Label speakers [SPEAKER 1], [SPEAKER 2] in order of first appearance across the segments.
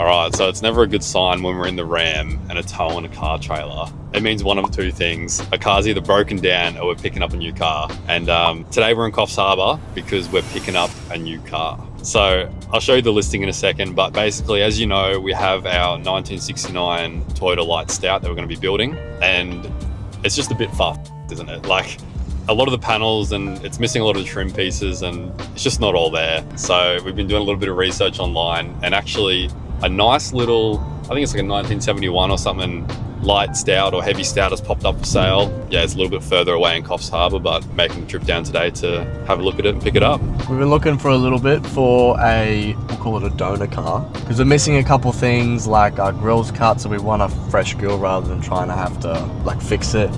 [SPEAKER 1] All right, so it's never a good sign when we're in the Ram and a tow and a car trailer. It means one of two things. A car's either broken down or we're picking up a new car. And today we're in Coffs Harbour because we're picking up a new car. So I'll show you the listing in a second, but basically, as you know, we have our 1969 Toyota Light Stout that we're going to be building, and it's just a bit fucked, isn't it? Like, a lot of the panels, and it's missing a lot of the trim pieces, and it's just not all there. So we've been doing a little bit of research online, and actually a nice little, I think it's like a 1971 or something, light stout or heavy stout has popped up for sale. Yeah, it's a little bit further away in Coffs Harbour, but making the trip down today to have a look at it and pick it up.
[SPEAKER 2] We've been looking for a little bit for we'll call it a donor car, because we're missing a couple things, like our grill's cut, so we want a fresh grill rather than trying to have to like fix it.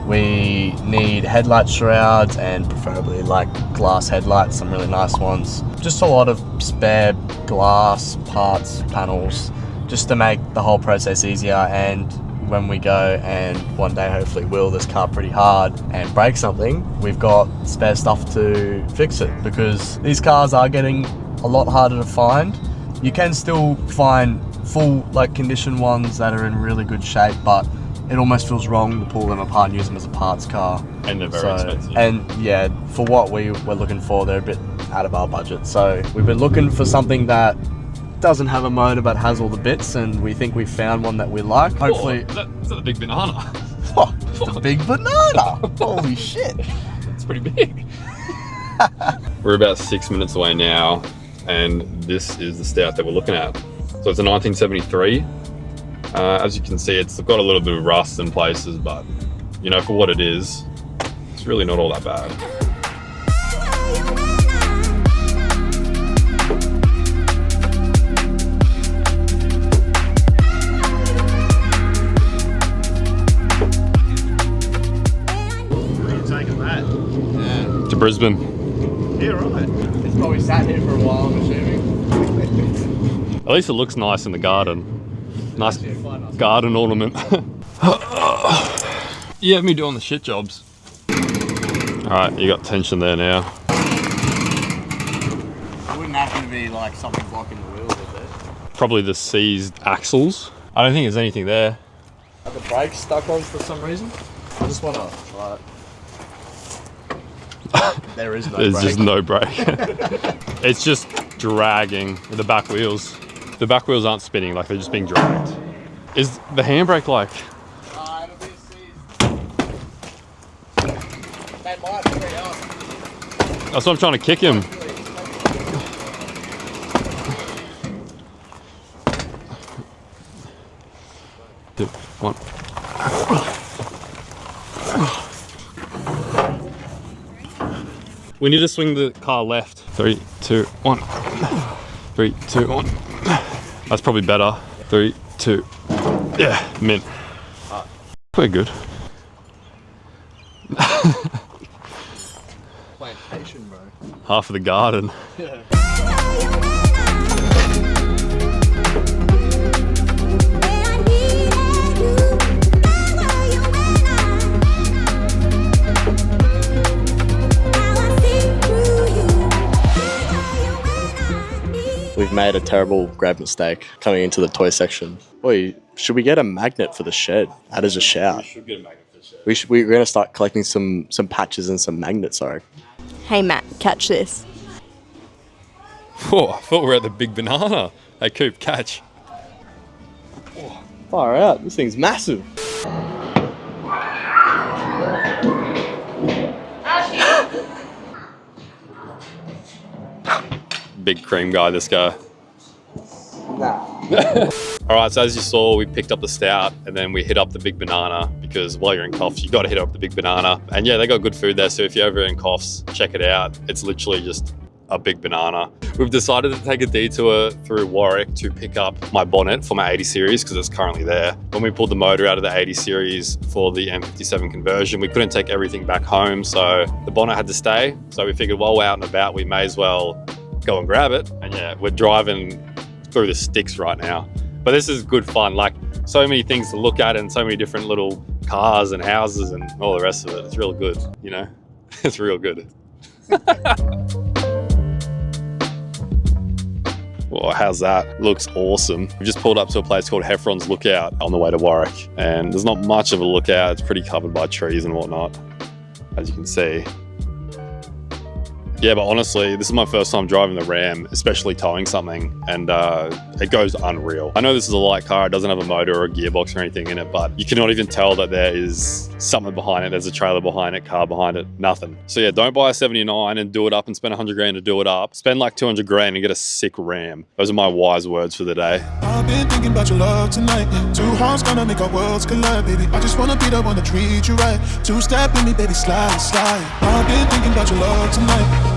[SPEAKER 2] We need headlight shrouds and preferably like glass headlights, some really nice ones. Just a lot of spare glass parts, panels, just to make the whole process easier. And when we go and one day hopefully wheel this car pretty hard and break something, we've got spare stuff to fix it, because these cars are getting a lot harder to find. You can still find full like condition ones that are in really good shape, but it almost feels wrong to pull them apart and use them as a parts car.
[SPEAKER 1] And they're very expensive.
[SPEAKER 2] And yeah, for what we were looking for, they're a bit out of our budget. So we've been looking for something that doesn't have a motor but has all the bits, and we think we found one that we like. Hopefully.
[SPEAKER 1] Is that a big banana?
[SPEAKER 2] Oh, it's a big banana! Holy shit!
[SPEAKER 1] It's pretty big. We're about 6 minutes away now, and this is the stout that we're looking at. So it's a 1973. As you can see, it's got a little bit of rust in places, but you know, for what it is, it's really not all that bad. To Brisbane.
[SPEAKER 2] Yeah, right. It's probably sat here for a while, I'm assuming.
[SPEAKER 1] At least it looks nice in the garden. Nice garden ornament. Yeah, me doing the shit jobs. Alright, you got tension there now.
[SPEAKER 2] It wouldn't happen to be like something blocking the wheel, would it?
[SPEAKER 1] Probably the seized axles. I don't think there's anything there.
[SPEAKER 2] Are the brakes stuck on for some reason? I just want to try it. There is no brake.
[SPEAKER 1] There's just no brake. It's just dragging with the back wheels. The back wheels aren't spinning, like they're just being dragged. Is the handbrake like?
[SPEAKER 2] It'll be a seized. They might be on.
[SPEAKER 1] That's what I'm trying to kick him. Two, one. We need to swing the car left. 3, 2, 1. 3, 2, 1. That's probably better. 3, 2. Yeah, mint. We're good.
[SPEAKER 2] Plantation, bro.
[SPEAKER 1] Half of the garden.
[SPEAKER 2] Yeah. We've made a terrible grab mistake coming into the toy section. Boy, should we get a magnet for the shed? That is a shout.
[SPEAKER 1] We should get a magnet for the shed.
[SPEAKER 2] We're going to start collecting some patches and some magnets, I reckon.
[SPEAKER 3] Hey Matt, catch this.
[SPEAKER 1] Oh, I thought we were at the big banana. Hey Coop, catch.
[SPEAKER 2] Oh, far out, this thing's massive.
[SPEAKER 1] Big cream guy, this guy.
[SPEAKER 2] Nah.
[SPEAKER 1] All right, so as you saw, we picked up the stout and then we hit up the big banana, because while you're in Coffs, you got to hit up the big banana. And yeah, they got good food there. So if you're ever in Coffs, check it out. It's literally just a big banana. We've decided to take a detour through Warwick to pick up my bonnet for my 80 series, because it's currently there. When we pulled the motor out of the 80 series for the M57 conversion, we couldn't take everything back home. So the bonnet had to stay. So we figured while we're out and about, we may as well go and grab it. And yeah, we're driving through the sticks right now. But this is good fun. Like, so many things to look at and so many different little cars and houses and all the rest of it. It's real good, you know? It's real good. Well, how's that? Looks awesome. We've just pulled up to a place called Heffron's Lookout on the way to Warwick, and there's not much of a lookout. It's pretty covered by trees and whatnot, as you can see. Yeah, but honestly, this is my first time driving the Ram, especially towing something, and it goes unreal. I know this is a light car, it doesn't have a motor or a gearbox or anything in it, but you cannot even tell that there is something behind it. There's a trailer behind it, car behind it, nothing. So yeah, don't buy a 79 and do it up and spend 100 grand to do it up. Spend like 200 grand and get a sick Ram. Those are my wise words for the day.
[SPEAKER 4] I've been thinking about your love tonight. Two hearts gonna make our worlds collide, baby. I just wanna be the one to treat you right. Two-step in me, baby, slide, slide. I've been thinking about your love tonight.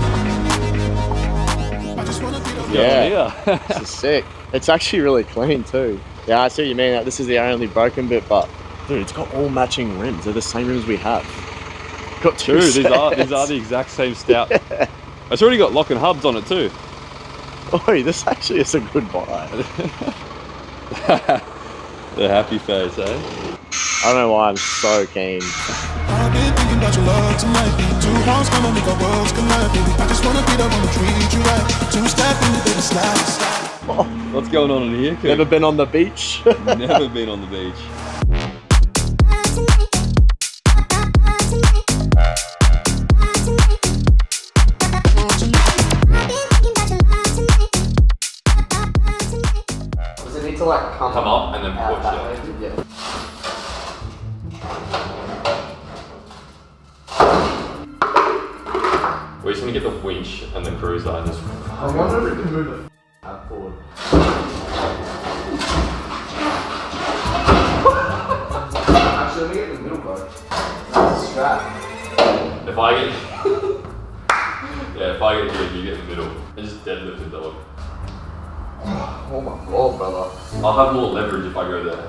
[SPEAKER 4] I just wanna be the one.
[SPEAKER 2] Yeah, this is sick. It's actually really clean too. Yeah, I see what you mean. This is the only broken bit, but dude, it's got all matching rims. They're the same rims we have. Got two
[SPEAKER 1] Dude,
[SPEAKER 2] sets.
[SPEAKER 1] these are the exact same Stout. It's already got lock and hubs on it too.
[SPEAKER 2] Oh, this actually is a good buy.
[SPEAKER 1] The happy face, eh?
[SPEAKER 2] I don't know why I'm so keen.
[SPEAKER 4] I've been thinking about your love tonight. Two hearts gonna make our worlds collide, baby. I just wanna be the one to treat you right. Two-step in me, baby, slide, slide.
[SPEAKER 1] What's going on in here, Coop?
[SPEAKER 2] Never been on the beach.
[SPEAKER 1] Never been on the beach.
[SPEAKER 2] Does it need to like come
[SPEAKER 1] up and then
[SPEAKER 2] out
[SPEAKER 1] push
[SPEAKER 2] that way? Yeah.
[SPEAKER 1] We're just gonna get the winch and the cruiser and just.
[SPEAKER 2] I wonder if we can move it forward. Actually, let me get in the middle, bro. That's a strap.
[SPEAKER 1] If I get. Yeah, if I get here, you get in the middle. And just deadlift the dog.
[SPEAKER 2] Oh my god, brother.
[SPEAKER 1] I'll have more leverage if I go there.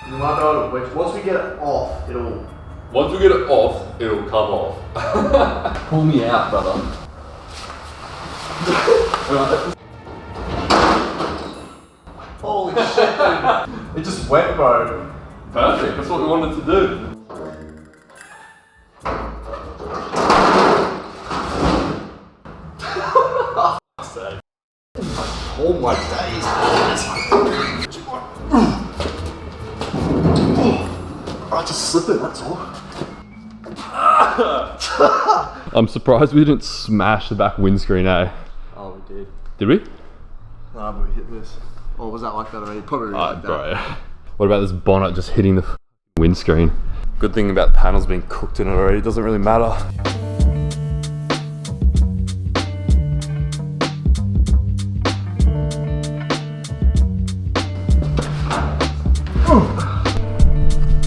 [SPEAKER 2] You might be able to wedge. Once we get it off, it'll.
[SPEAKER 1] Once we get it off, it'll come off. Pull me out, brother.
[SPEAKER 2] Holy shit, dude. It just went, bro.
[SPEAKER 1] Perfect, that's what we wanted to do.
[SPEAKER 2] Oh my days. I just slipped it, that's all.
[SPEAKER 1] I'm surprised we didn't smash the back windscreen, eh?
[SPEAKER 2] Oh, we did.
[SPEAKER 1] Did we?
[SPEAKER 2] Nah, but we hit this. Or was that like that already? Probably like that.
[SPEAKER 1] Bro. What about this bonnet just hitting the windscreen? Good thing about the panels being cooked in it already, it doesn't really matter.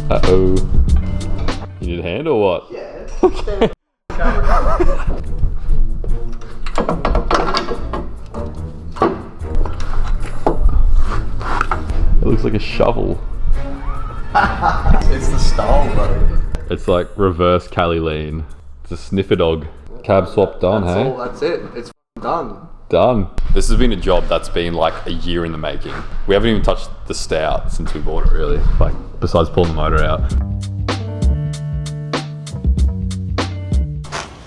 [SPEAKER 1] Uh-oh. You need a hand or what?
[SPEAKER 2] Yeah.
[SPEAKER 1] It looks like a shovel.
[SPEAKER 2] It's the style, bro.
[SPEAKER 1] It's like reverse Cali lean. It's a sniffer dog. Cab swap done,
[SPEAKER 2] That's
[SPEAKER 1] hey?
[SPEAKER 2] all, that's it. It's done.
[SPEAKER 1] Done. This has been a job that's been like a year in the making. We haven't even touched the Stout since we bought it, really. Like, besides pulling the motor out.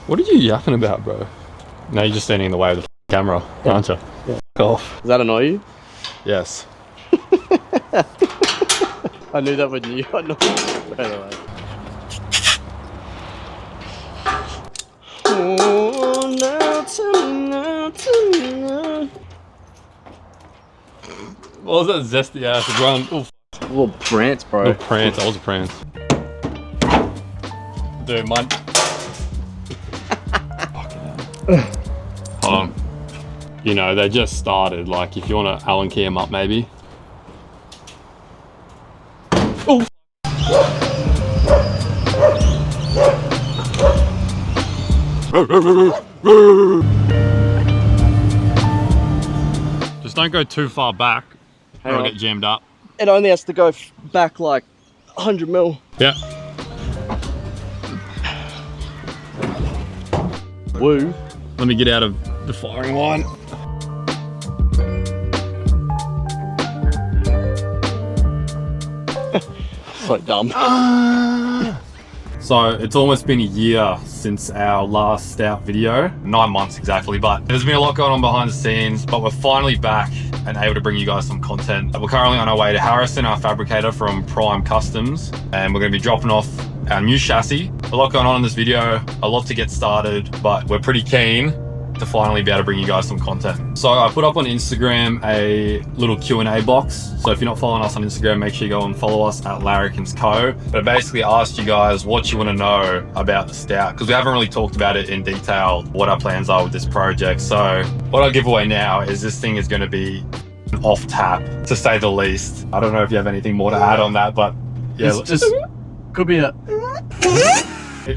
[SPEAKER 1] What are you yapping about, bro? No, you're just standing in the way of the camera, aren't you? Yeah. Off.
[SPEAKER 2] Does that annoy you?
[SPEAKER 1] Yes.
[SPEAKER 2] I knew that would you. I know. Right away. Oh, now tell me now.
[SPEAKER 1] What was that zesty ass run? Oof.
[SPEAKER 2] A little prance, bro.
[SPEAKER 1] Little prance, that was a prance. Dude, mine. Hold on. You know, they just started. Like, if you want to Allen key them up, maybe. Oh. Just don't go too far back, or it'll get jammed up.
[SPEAKER 2] It only has to go back like 100 mil.
[SPEAKER 1] Yeah.
[SPEAKER 2] Woo.
[SPEAKER 1] Let me get out of the firing line.
[SPEAKER 2] So dumb.
[SPEAKER 1] So it's almost been a year since our last Stout video, 9 months exactly, but there's been a lot going on behind the scenes, but we're finally back and able to bring you guys some content. We're currently on our way to Harrison, our fabricator from Prime Customs, and we're gonna be dropping off our new chassis. A lot going on in this video, a lot to get started, but we're pretty keen to finally be able to bring you guys some content. So I put up on Instagram a little Q&A box. So if you're not following us on Instagram, make sure you go and follow us at Larrikins Co. But I basically asked you guys what you want to know about the Stout, because we haven't really talked about it in detail, what our plans are with this project. So what I'll give away now is this thing is going to be off tap, to say the least. I don't know if you have anything more to add on that, but yeah.
[SPEAKER 2] It's just could be a...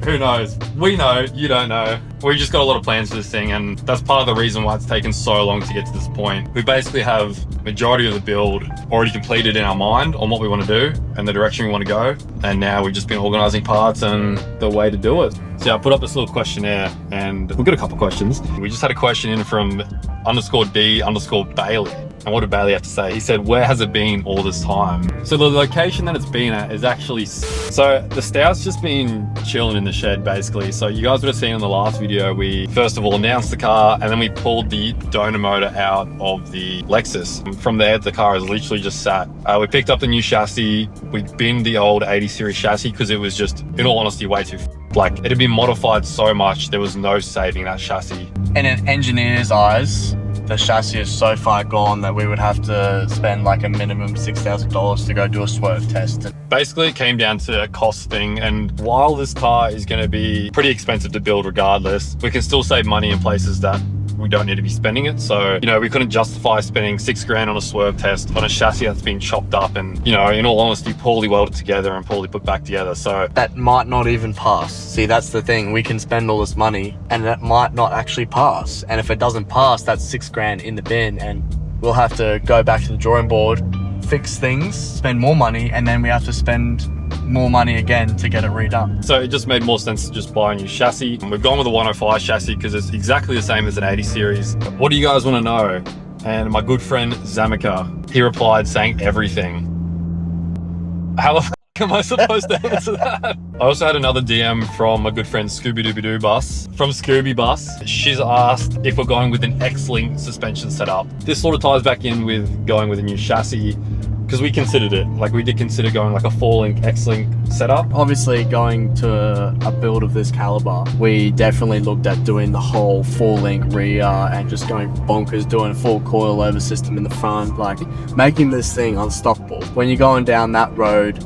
[SPEAKER 1] Who knows? We know, you don't know. We just got a lot of plans for this thing, and that's part of the reason why it's taken so long to get to this point. We basically have majority of the build already completed in our mind on what we want to do and the direction we want to go. And now we've just been organizing parts and the way to do it. So yeah, I put up this little questionnaire and we've got a couple questions. We just had a question in from _D_Bailey. And what did Bailey have to say? He said, where has it been all this time? So the location that it's been at is actually... So the Stout's just been chilling in the shed, basically. So you guys would have seen in the last video, we first of all announced the car and then we pulled the donor motor out of the Lexus. From there, the car is literally just sat. We picked up the new chassis. We binned the old 80 series chassis because it was just, in all honesty, way too... Like, it had been modified so much, there was no saving that chassis.
[SPEAKER 2] In an engineer's eyes, the chassis is so far gone that we would have to spend like a minimum $6,000 to go do a swerve test.
[SPEAKER 1] Basically, it came down to a cost thing, and while this car is going to be pretty expensive to build regardless, we can still save money in places that we don't need to be spending it. So, you know, we couldn't justify spending $6,000 on a swerve test on a chassis that's been chopped up and, you know, in all honesty, poorly welded together and poorly put back together. So
[SPEAKER 2] that might not even pass. See, that's the thing. We can spend all this money and that might not actually pass. And if it doesn't pass, that's $6,000 in the bin and we'll have to go back to the drawing board, fix things, spend more money, and then we have to spend more money again to get it redone.
[SPEAKER 1] So it just made more sense to just buy a new chassis. And we've gone with a 105 chassis because it's exactly the same as an 80 series. What do you guys want to know? And my good friend Zamika, he replied saying everything. How the f am I supposed to answer that? I also had another DM from my good friend Scooby Dooby Doo Bus from Scooby Bus. She's asked if we're going with an X-Link suspension setup. This sort of ties back in with going with a new chassis, because we considered it. Like, we did consider going like a 4-link X-Link setup.
[SPEAKER 2] Obviously, going to a build of this caliber, we definitely looked at doing the whole 4-link rear and just going bonkers, doing a full coilover system in the front, like making this thing unstoppable. When you're going down that road,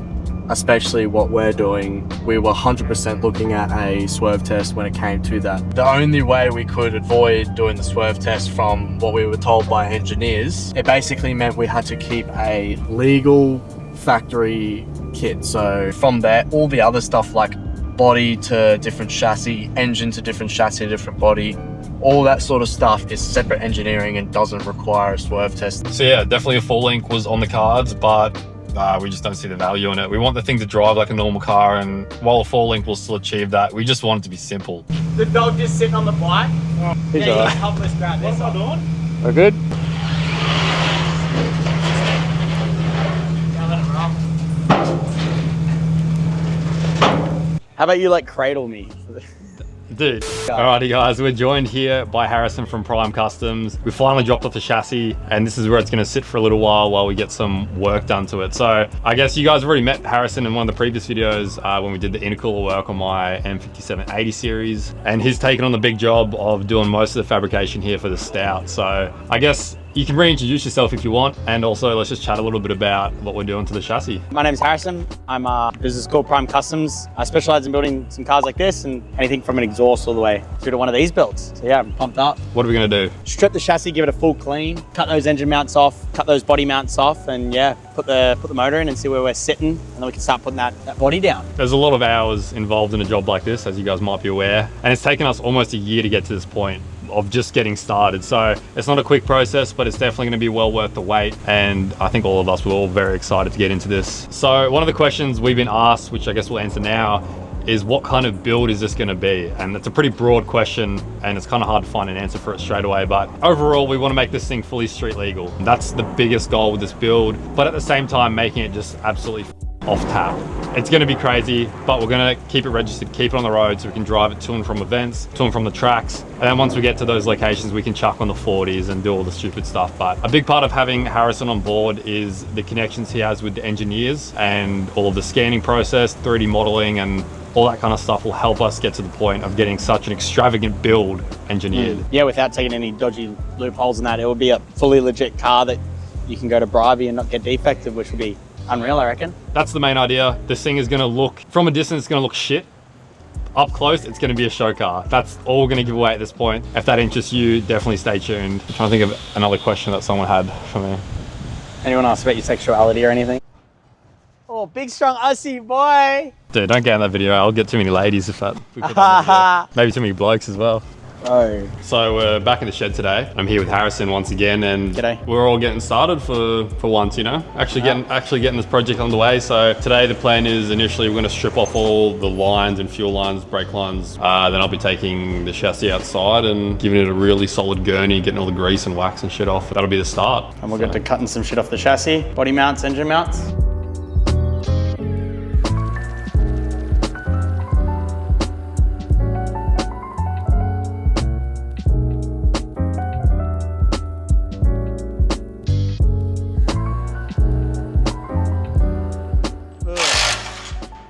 [SPEAKER 2] especially what we're doing, we were 100% looking at a swerve test when it came to that. The only way we could avoid doing the swerve test from what we were told by engineers, it basically meant we had to keep a legal factory kit. So from there, all the other stuff like body to different chassis, engine to different chassis, different body, all that sort of stuff is separate engineering and doesn't require a swerve test.
[SPEAKER 1] So yeah, definitely a 4-link was on the cards, but we just don't see the value in it. We want the thing to drive like a normal car, and while a 4-link will still achieve that, we just want it to be simple.
[SPEAKER 5] The dog just sitting on the bike.
[SPEAKER 2] He's
[SPEAKER 5] yeah,
[SPEAKER 2] alright.
[SPEAKER 5] help us grab this. What am I doing?
[SPEAKER 2] We're good?
[SPEAKER 5] How about you like cradle me?
[SPEAKER 1] Dude. Alrighty guys, we're joined here by Harrison from Prime Customs. We finally dropped off the chassis and this is where it's going to sit for a little while we get some work done to it. So I guess you guys have already met Harrison in one of the previous videos when we did the intercooler work on my M57 80 series, and he's taken on the big job of doing most of the fabrication here for the Stout. So I guess you can reintroduce yourself if you want, and also let's just chat a little bit about what we're doing to the chassis.
[SPEAKER 5] My name's Harrison. I'm a business called Prime Customs. I specialize in building some cars like this and anything from an exhaust all the way through to one of these builds. So yeah, I'm pumped up.
[SPEAKER 1] What are we gonna do?
[SPEAKER 5] Strip the chassis, give it a full clean, cut those engine mounts off, cut those body mounts off, and yeah, put the motor in and see where we're sitting, and then we can start putting that body down.
[SPEAKER 1] There's a lot of hours involved in a job like this, as you guys might be aware, and it's taken us almost a year to get to this point of just getting started. So it's not a quick process, but it's definitely going to be well worth the wait, and I think all of us were all very excited to get into this. So one of the questions we've been asked, which I guess we'll answer now, is what kind of build is this going to be? And it's a pretty broad question and it's kind of hard to find an answer for it straight away, but overall we want to make this thing fully street legal. That's the biggest goal with this build, but at the same time making it just absolutely off tap. It's going to be crazy, but we're going to keep it registered, keep it on the road so we can drive it to and from events, to and from the tracks. And then once we get to those locations, we can chuck on the 40s and do all the stupid stuff. But a big part of having Harrison on board is the connections he has with the engineers, and all of the scanning process, 3D modeling, and all that kind of stuff will help us get to the point of getting such an extravagant build engineered.
[SPEAKER 5] Yeah, without taking any dodgy loopholes in that, it will be a fully legit car that you can go to Bribey and not get defective, which would be unreal, I reckon.
[SPEAKER 1] That's the main idea. This thing is going to look, from a distance, it's going to look shit. Up close, it's going to be a show car. That's all we're going to give away at this point. If that interests you, definitely stay tuned. I'm trying to think of another question that someone had for me.
[SPEAKER 5] Anyone ask about your sexuality or anything? Oh, big strong Aussie boy.
[SPEAKER 1] Dude, don't get in that video. I'll get too many ladies if we put that in the video. Maybe too many blokes as well.
[SPEAKER 5] Oh.
[SPEAKER 1] So we're back in the shed today. I'm here with Harrison once again, and
[SPEAKER 5] G'day.
[SPEAKER 1] we're all getting started for once, you know, actually getting this project underway. So today the plan is initially we're going to strip off all the lines and fuel lines, brake lines. Then I'll be taking the chassis outside and giving it a really solid gurney, getting all the grease and wax and shit off. That'll be the start.
[SPEAKER 5] And we'll get to cutting some shit off the chassis, body mounts, engine mounts.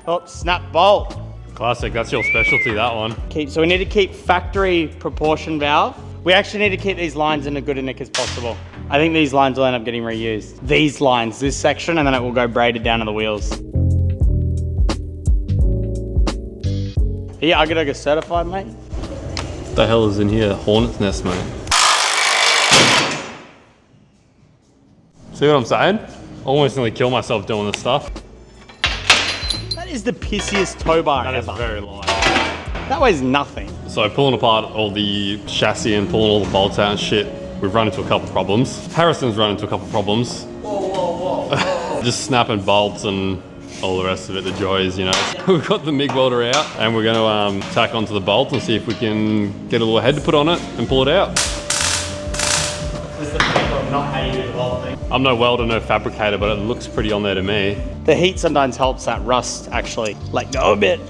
[SPEAKER 5] Oh, snap bolt.
[SPEAKER 1] Classic, that's your specialty, that one.
[SPEAKER 5] So we need to keep factory proportion valve. We actually need to keep these lines in as good a nick as possible. I think these lines will end up getting reused. These lines, this section, and then it will go braided down to the wheels. Yeah, I gotta get certified, mate.
[SPEAKER 1] What the hell is in here? Hornet's nest, mate. See what I'm saying? Almost nearly kill myself doing this stuff.
[SPEAKER 5] That is the pissiest tow bar
[SPEAKER 1] That is
[SPEAKER 5] ever.
[SPEAKER 1] very light.
[SPEAKER 5] That weighs nothing.
[SPEAKER 1] So pulling apart all the chassis and pulling all the bolts out and shit, we've run into a couple problems. Harrison's run into a couple problems. Whoa. Just snapping bolts and all the rest of it, the joys, you know. We've got the MIG welder out and we're going to tack onto the bolt and see if we can get a little head to put on it and pull it out.
[SPEAKER 5] This is the paper of not how you do the whole thing.
[SPEAKER 1] I'm no welder, no fabricator, but it looks pretty on there to me.
[SPEAKER 5] The heat sometimes helps that rust actually let go a bit.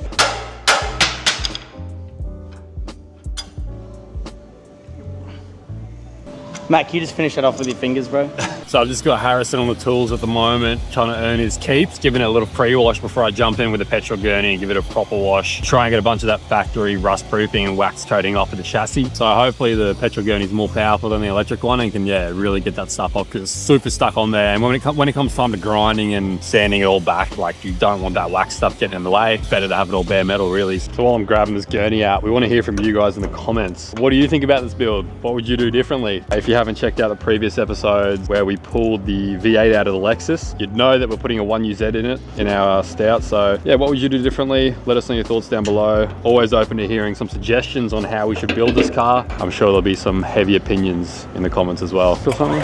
[SPEAKER 5] Matt, can you just finish that off with your fingers, bro?
[SPEAKER 1] So I've just got Harrison on the tools at the moment, trying to earn his keep, giving it a little pre-wash before I jump in with a petrol gurney and give it a proper wash. Try and get a bunch of that factory rust proofing and wax coating off of the chassis. So hopefully the petrol gurney is more powerful than the electric one and can, yeah, really get that stuff off because it's super stuck on there. And when it comes time to grinding and sanding it all back, like you don't want that wax stuff getting in the way. It's better to have it all bare metal, really. So while I'm grabbing this gurney out, we want to hear from you guys in the comments. What do you think about this build? What would you do differently? If you haven't checked out the previous episodes where we pulled the V8 out of the Lexus, you'd know that we're putting a 1UZ in it in our Stout. So yeah, what would you do differently? Let us know your thoughts down below. Always open to hearing some suggestions on how we should build this car. I'm sure there'll be some heavy opinions in the comments as well. Feel something?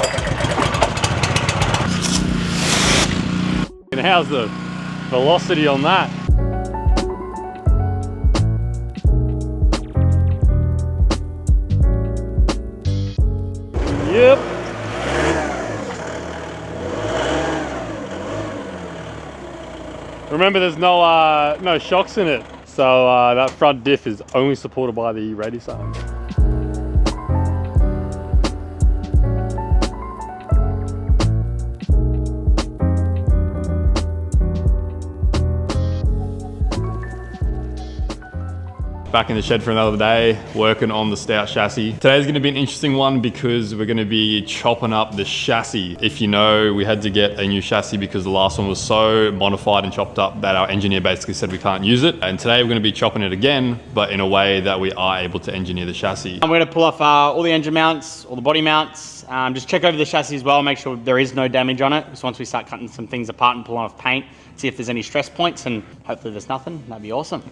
[SPEAKER 1] And how's the velocity on that? Yep. Remember, there's no shocks in it, so that front diff is only supported by the radius arm. Back in the shed for another day, working on the Stout chassis. Today's gonna be an interesting one because we're gonna be chopping up the chassis. If you know, we had to get a new chassis because the last one was so modified and chopped up that our engineer basically said we can't use it. And today we're gonna be chopping it again, but in a way that we are able to engineer the chassis. I'm
[SPEAKER 5] gonna pull off all the engine mounts, all the body mounts, just check over the chassis as well, make sure there is no damage on it. So once we start cutting some things apart and pulling off paint, see if there's any stress points, and hopefully there's nothing. That'd be awesome.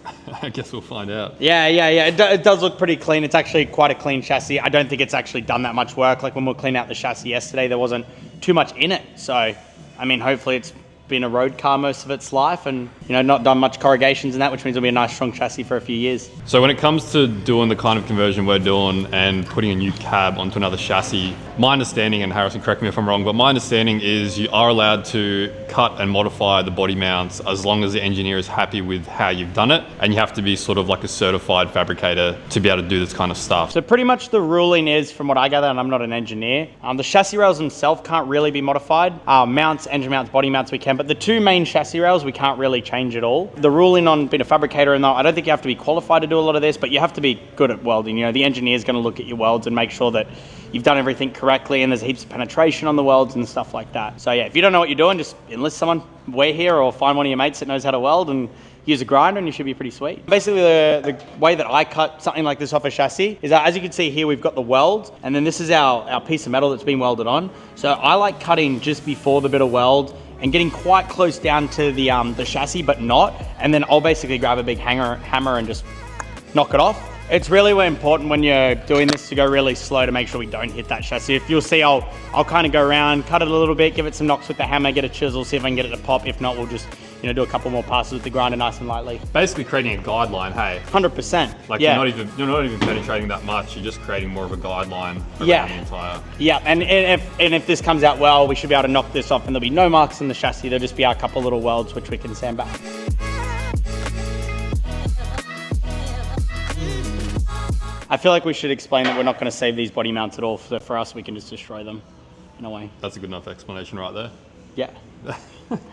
[SPEAKER 1] I guess we'll find out.
[SPEAKER 5] Yeah. It does look pretty clean. It's actually quite a clean chassis. I don't think it's actually done that much work. Like when we were cleaning out the chassis yesterday, there wasn't too much in it. So, I mean, hopefully it's been a road car most of its life and, you know, not done much corrugations and that, which means it'll be a nice strong chassis for a few years.
[SPEAKER 1] So when it comes to doing the kind of conversion we're doing and putting a new cab onto another chassis, my understanding, and Harrison, correct me if I'm wrong, but my understanding is you are allowed to cut and modify the body mounts as long as the engineer is happy with how you've done it, and you have to be sort of like a certified fabricator to be able to do this kind of stuff.
[SPEAKER 5] So pretty much the ruling is, from what I gather, and I'm not an engineer, the chassis rails themselves can't really be modified. Mounts, engine mounts, body mounts we can, but the two main chassis rails we can't really change at all. The ruling on being a fabricator, and I don't think you have to be qualified to do a lot of this, but you have to be good at welding. You know, the engineer is going to look at your welds and make sure that you've done everything correctly and there's heaps of penetration on the welds and stuff like that. So yeah, if you don't know what you're doing, just enlist someone, we're here, or find one of your mates that knows how to weld and use a grinder and you should be pretty sweet. Basically, the way that I cut something like this off a chassis is that, as you can see here, we've got the weld, and then this is our piece of metal that's been welded on. So I like cutting just before the bit of weld and getting quite close down to the chassis, but not. And then I'll basically grab a big hammer and just knock it off. It's really important when you're doing this to go really slow to make sure we don't hit that chassis. If you'll see, I'll kind of go around, cut it a little bit, give it some knocks with the hammer, get a chisel, see if I can get it to pop. If not, we'll just, you know, do a couple more passes with the grinder nice and lightly.
[SPEAKER 1] Basically creating a guideline, hey?
[SPEAKER 5] 100%.
[SPEAKER 1] Like
[SPEAKER 5] yeah.
[SPEAKER 1] you're not even penetrating that much, you're just creating more of a guideline around the entire...
[SPEAKER 5] Yeah, and if this comes out well, we should be able to knock this off and there'll be no marks in the chassis. There'll just be a couple little welds which we can sand back. I feel like we should explain that we're not going to save these body mounts at all. For us, we can just destroy them in a way.
[SPEAKER 1] That's a good enough explanation right there.
[SPEAKER 5] Yeah.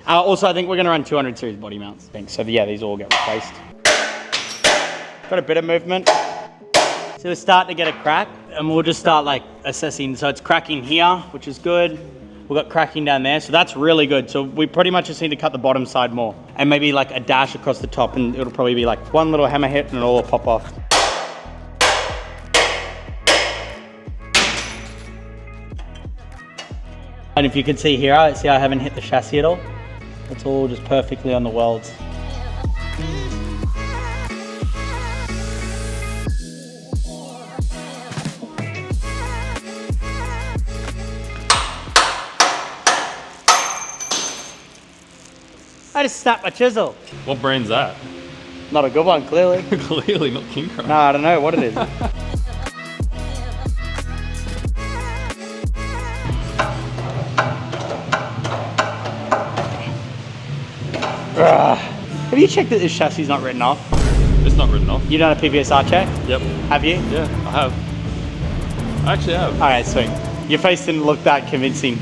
[SPEAKER 5] Also, I think we're going to run 200 series body mounts. I think. So yeah, these all get replaced. Got a bit of movement. So we're starting to get a crack, and we'll just start like assessing. So it's cracking here, which is good. We've got cracking down there, so that's really good. So we pretty much just need to cut the bottom side more, and maybe like a dash across the top, and it'll probably be like one little hammer hit, and it'll all pop off. And if you can see here, see I haven't hit the chassis at all. It's all just perfectly on the welds. I just snapped my chisel.
[SPEAKER 1] What brand's that?
[SPEAKER 5] Not a good one, clearly.
[SPEAKER 1] Clearly not King Crush.
[SPEAKER 5] No, I don't know what it is. Have you checked that this chassis is not written off?
[SPEAKER 1] It's not written off.
[SPEAKER 5] You done a PPSR check?
[SPEAKER 1] Yep.
[SPEAKER 5] Have you?
[SPEAKER 1] Yeah, I have. I actually have.
[SPEAKER 5] All right, sweet. Your face didn't look that convincing.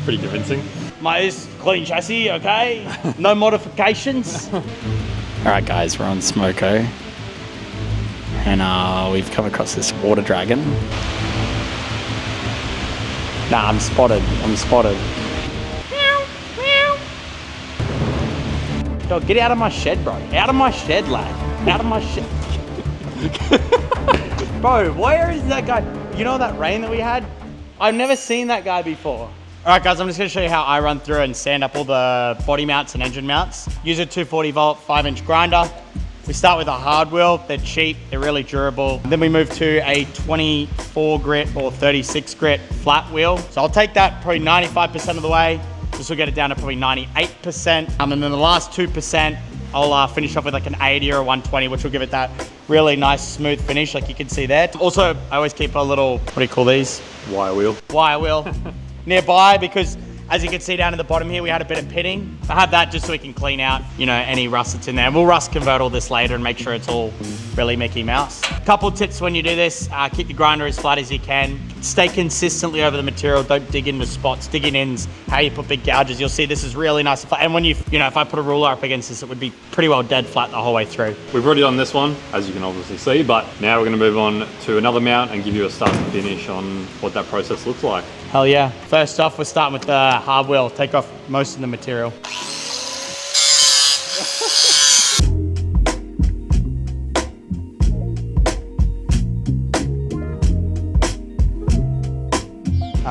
[SPEAKER 1] Pretty convincing.
[SPEAKER 5] This clean chassis, okay? No modifications. All right, guys, we're on Smoko, and we've come across this water dragon. Nah, I'm spotted. Dog, get out of my shed, bro. Out of my shed, lad. Out of my shed. Bro, where is that guy? You know that rain that we had? I've never seen that guy before. All right, guys, I'm just gonna show you how I run through and sand up all the body mounts and engine mounts. Use a 240 volt, 5-inch grinder. We start with a hard wheel. They're cheap, they're really durable. Then we move to a 24 grit or 36 grit flat wheel. So I'll take that probably 95% of the way. This will get it down to probably 98%. And then the last 2%, I'll finish off with like an 80 or a 120, which will give it that really nice smooth finish like you can see there. Also, I always keep a little, what do you call these?
[SPEAKER 1] Wire wheel.
[SPEAKER 5] Wire wheel nearby, because as you can see down at the bottom here, we had a bit of pitting. I have that just so we can clean out, you know, any rust that's in there. We'll rust convert all this later and make sure it's all really Mickey Mouse. Couple tips when you do this, keep your grinder as flat as you can. Stay consistently over the material, don't dig into spots. Digging in's how you put big gouges. You'll see this is really nice and flat. And when you know, if I put a ruler up against this, it would be pretty well dead flat the whole way through.
[SPEAKER 1] We've already done this one, as you can obviously see, but now we're gonna move on to another mount and give you a start and finish on what that process looks like.
[SPEAKER 5] Hell yeah. First off, we're starting with the hard wheel. Take off most of the material.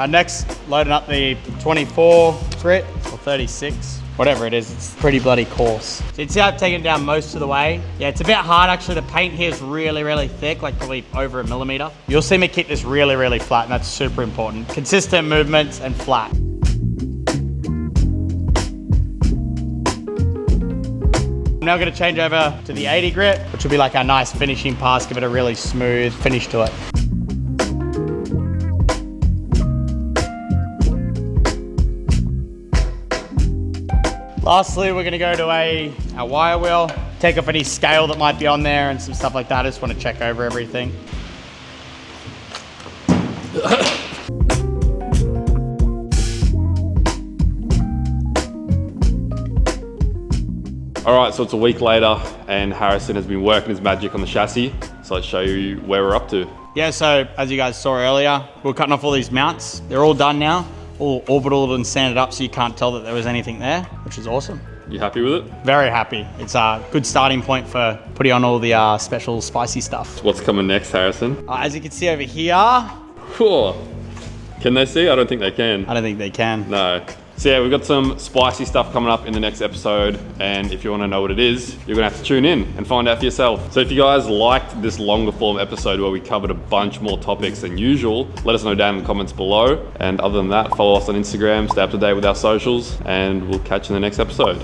[SPEAKER 5] Next, loading up the 24 grit or 36, whatever it is. It's pretty bloody coarse. So you can see I've taken it down most of the way. Yeah, it's a bit hard actually. The paint here is really, really thick, like probably over 1 millimeter. You'll see me keep this really, really flat, and that's super important. Consistent movements and flat. I'm now gonna change over to the 80 grit, which will be like our nice finishing pass, give it a really smooth finish to it. Lastly, we're gonna go to our wire wheel, take off any scale that might be on there and some stuff like that. I just wanna check over everything.
[SPEAKER 1] All right, so it's a week later and Harrison has been working his magic on the chassis. So let's show you where we're up to.
[SPEAKER 5] Yeah, so as you guys saw earlier, we're cutting off all these mounts. They're all done now, all orbitaled and sanded up so you can't tell that there was anything there, which is awesome.
[SPEAKER 1] You happy with it?
[SPEAKER 5] Very happy. It's a good starting point for putting on all the special spicy stuff.
[SPEAKER 1] What's coming next, Harrison?
[SPEAKER 5] As you can see over here,
[SPEAKER 1] Cool. Can they see? I don't think they can.
[SPEAKER 5] I don't think they can.
[SPEAKER 1] No. So yeah, we've got some spicy stuff coming up in the next episode, and if you want to know what it is, you're gonna have to tune in and find out for yourself. So if you guys liked this longer form episode where we covered a bunch more topics than usual, let us know down in the comments below. And other than that, follow us on Instagram, stay up to date with our socials, and we'll catch you in the next episode.